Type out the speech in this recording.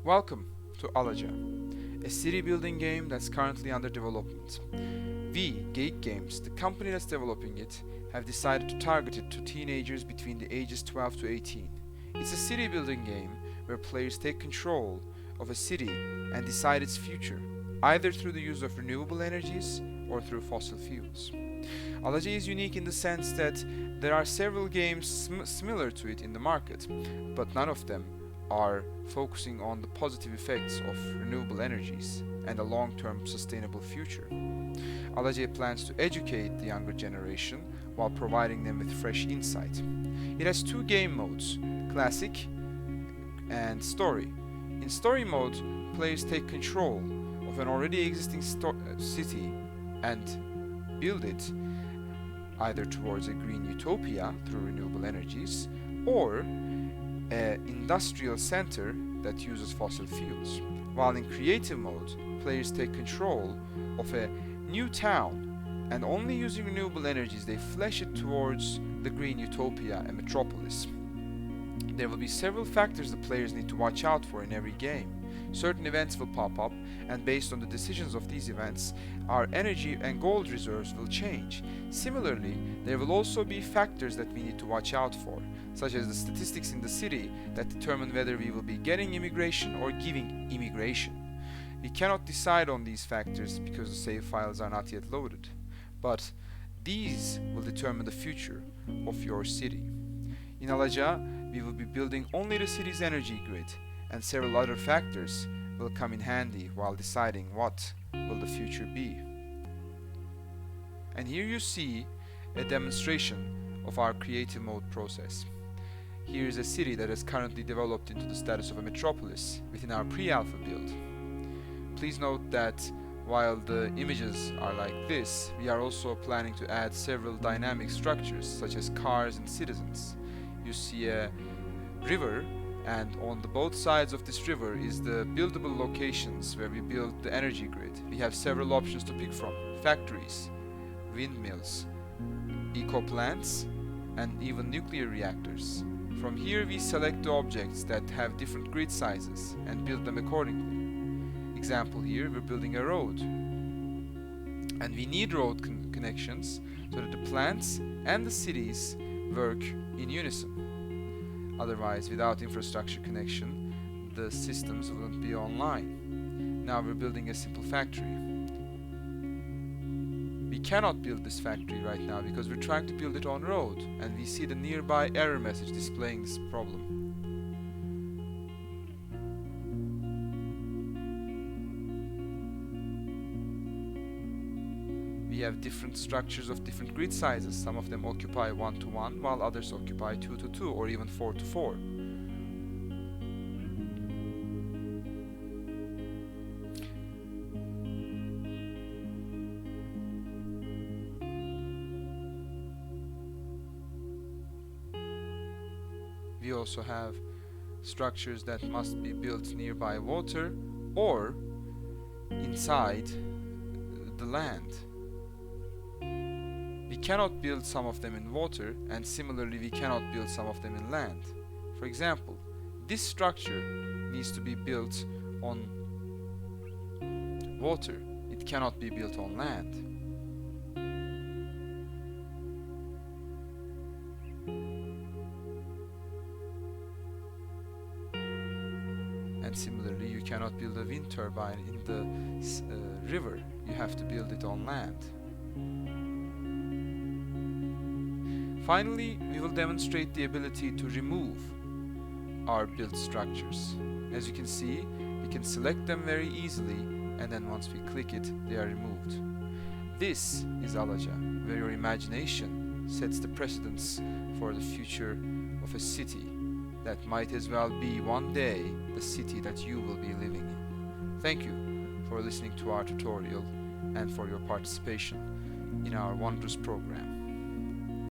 Welcome to Alaca, a city building game that's currently under development. We, Geek Games, the company that's developing it, have decided to target it to teenagers between the ages 12 to 18. It's a city building game where players take control of a city and decide its future, either through the use of renewable energies or through fossil fuels. Alaca is unique in the sense that there are several games similar to it in the market, but none of them are focusing on the positive effects of renewable energies and a long-term sustainable future. Alaca plans to educate the younger generation while providing them with fresh insight. It has two game modes, Classic and Story. In Story mode, players take control of an already existing city and build it either towards a green utopia through renewable energies or an industrial center that uses fossil fuels. While in creative mode, players take control of a new town and only using renewable energies they flesh it towards the green utopia, a metropolis. There will be several factors the players need to watch out for in every game. Certain events will pop up, and based on the decisions of these events, our energy and gold reserves will change. Similarly, there will also be factors that we need to watch out for, such as the statistics in the city that determine whether we will be getting immigration or giving immigration. We cannot decide on these factors because the save files are not yet loaded, but these will determine the future of your city. In Alaca, we will be building only the city's energy grid, and several other factors will come in handy while deciding what will the future be. And here you see a demonstration of our creative mode process. Here is a city that has currently developed into the status of a metropolis within our pre-alpha build. Please note that while the images are like this, we are also planning to add several dynamic structures such as cars and citizens. You see a river, and on the both sides of this river is the buildable locations where we build the energy grid. We have several options to pick from: factories, windmills, eco plants, and even nuclear reactors. From here we select the objects that have different grid sizes and build them accordingly. Example, here we're building a road, and we need road connections so that the plants and the cities work in unison. Otherwise, without infrastructure connection, the systems wouldn't be online. Now we're building a simple factory. We cannot build this factory right now because we're trying to build it on road, and we see the nearby error message displaying this problem. We have different structures of different grid sizes. Some of them occupy 1 to 1, while others occupy 2 to 2, or even 4 to 4. We also have structures that must be built nearby water or inside the land. We cannot build some of them in water, and similarly we cannot build some of them in land. For example, this structure needs to be built on water. It cannot be built on land. And similarly, you cannot build a wind turbine in the river. You have to build it on land. Finally, we will demonstrate the ability to remove our built structures. As you can see, we can select them very easily, and then once we click it, they are removed. This is Alaca, where your imagination sets the precedence for the future of a city that might as well be one day the city that you will be living in. Thank you for listening to our tutorial and for your participation in our wondrous program.